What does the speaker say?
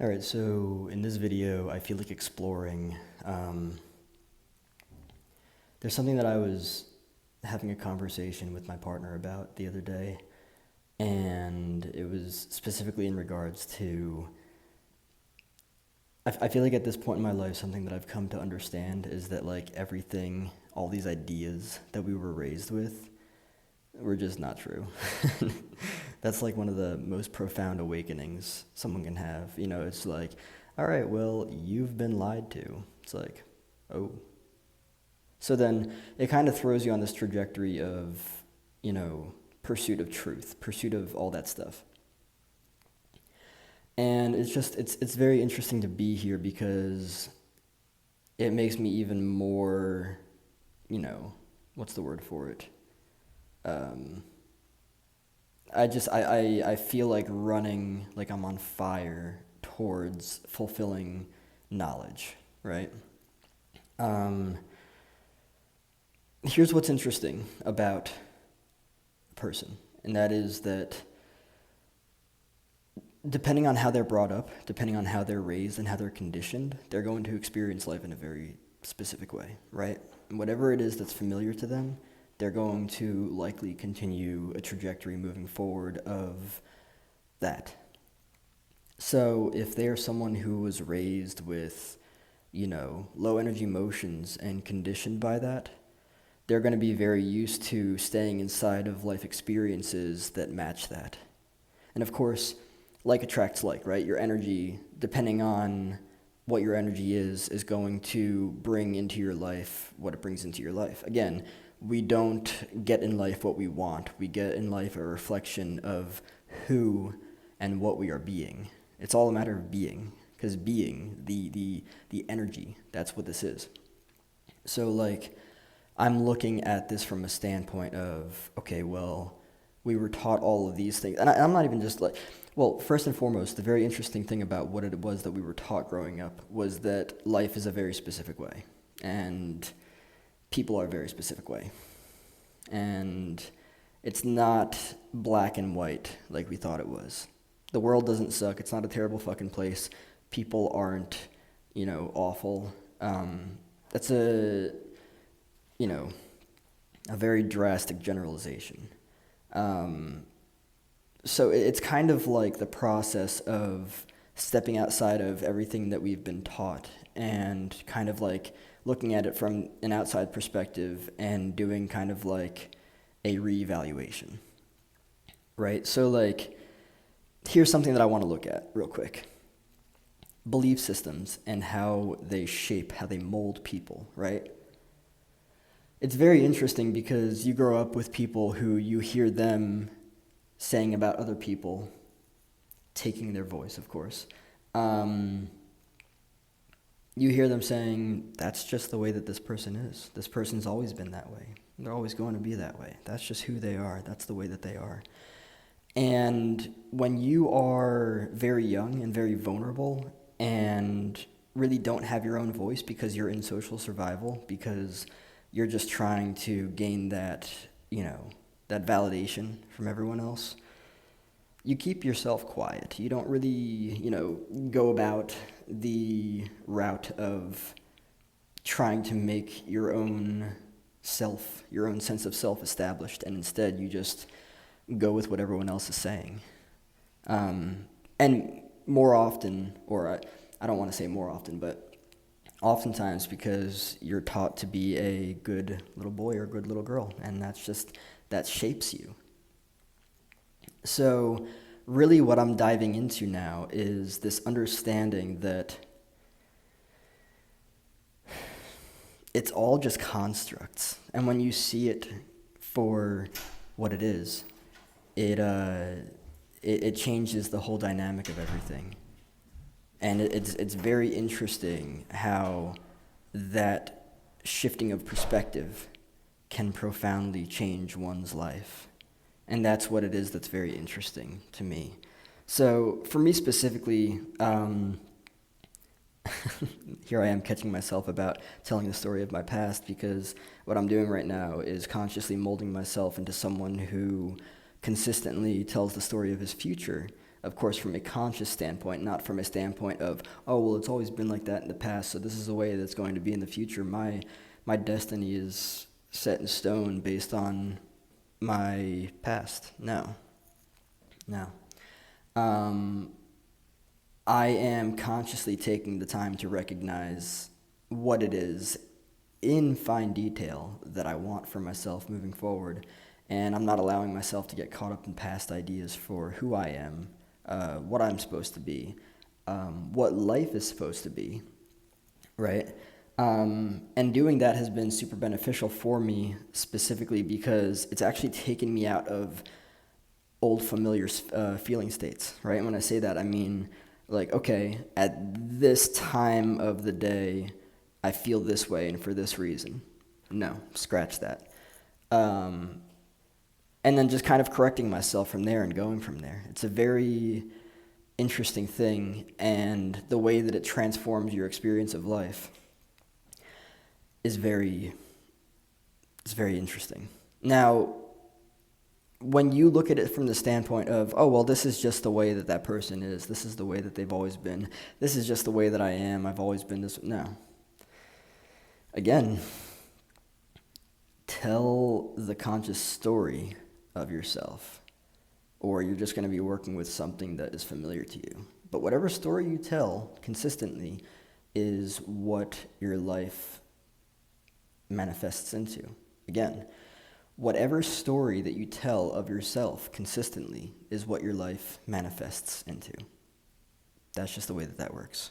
Alright, so in this video, I feel like exploring. There's something that I was having a conversation with my partner about the other day, and it was specifically in regards to. I feel like at this point in my life, something that I've come to understand is that, like, everything, all these ideas that we were raised with, were just not true. That's like one of the most profound awakenings someone can have. It's like, all right, well, you've been lied to. It's like, oh. So then it kind of throws you on this trajectory of, pursuit of truth, pursuit of all that stuff. And it's very interesting to be here because it makes me even more, what's the word for it? I feel like running, like I'm on fire towards fulfilling knowledge, right? Here's what's interesting about a person, and that is that depending on how they're brought up, depending on how they're raised and how they're conditioned, they're going to experience life in a very specific way, right? And whatever it is that's familiar to them, they're going to likely continue a trajectory moving forward of that. So if they are someone who was raised with, low energy emotions and conditioned by that, they're going to be very used to staying inside of life experiences that match that. And of course, like attracts like, right? Your energy, depending on what your energy is going to bring into your life what it brings into your life. Again, we don't get in life what we want. We get in life a reflection of who and what we are being. It's all a matter of being, because being, the energy, that's what this is. So, like, I'm looking at this from a standpoint of, okay, well, we were taught all of these things. And I'm not even just like, well, first and foremost, the very interesting thing about what it was that we were taught growing up was that life is a very specific way. And people are a very specific way. And it's not black and white like we thought it was. The world doesn't suck. It's not a terrible fucking place. People aren't, awful. That's a very drastic generalization. So it's kind of like the process of stepping outside of everything that we've been taught and kind of like looking at it from an outside perspective and doing kind of like a reevaluation, right? So, like, here's something that I want to look at real quick. Belief systems and how they shape, how they mold people, right? It's very interesting because you grow up with people who you hear them saying about other people, taking their voice, of course. You hear them saying, that's just the way that this person is. This person's always been that way. They're always going to be that way. That's just who they are. That's the way that they are. And when you are very young and very vulnerable and really don't have your own voice because you're in social survival, because you're just trying to gain that, that validation from everyone else, you keep yourself quiet. You don't really, go about the route of trying to make your own self, your own sense of self established, and instead you just go with what everyone else is saying. And more often, or I don't want to say more often, but oftentimes because you're taught to be a good little boy or a good little girl, and that shapes you. So really what I'm diving into now is this understanding that it's all just constructs. And when you see it for what it is, it changes the whole dynamic of everything. And it's very interesting how that shifting of perspective can profoundly change one's life. And that's what it is that's very interesting to me. So for me specifically, here I am catching myself about telling the story of my past, because what I'm doing right now is consciously molding myself into someone who consistently tells the story of his future Of course, from a conscious standpoint, not from a standpoint of, oh, well, it's always been like that in the past, so this is the way that's going to be in the future. My destiny is set in stone based on my past. No. No. Um, I am consciously taking the time to recognize what it is in fine detail that I want for myself moving forward. And I'm not allowing myself to get caught up in past ideas for who I am, what I'm supposed to be, what life is supposed to be, right? And doing that has been super beneficial for me specifically because it's actually taken me out of old familiar feeling states, right? And when I say that, I mean, like, okay, at this time of the day, I feel this way and for this reason. No, scratch that. Um, and then just kind of correcting myself from there and going from there. It's a very interesting thing, and the way that it transforms your experience of life is very interesting. Now, when you look at it from the standpoint of, oh, well, this is just the way that that person is, this is the way that they've always been, this is just the way that I am, I've always been this, no. Again, tell the conscious story of yourself, or you're just going to be working with something that is familiar to you. But whatever story you tell consistently is what your life manifests into. Again, whatever story that you tell of yourself consistently is what your life manifests into. That's just the way that that works.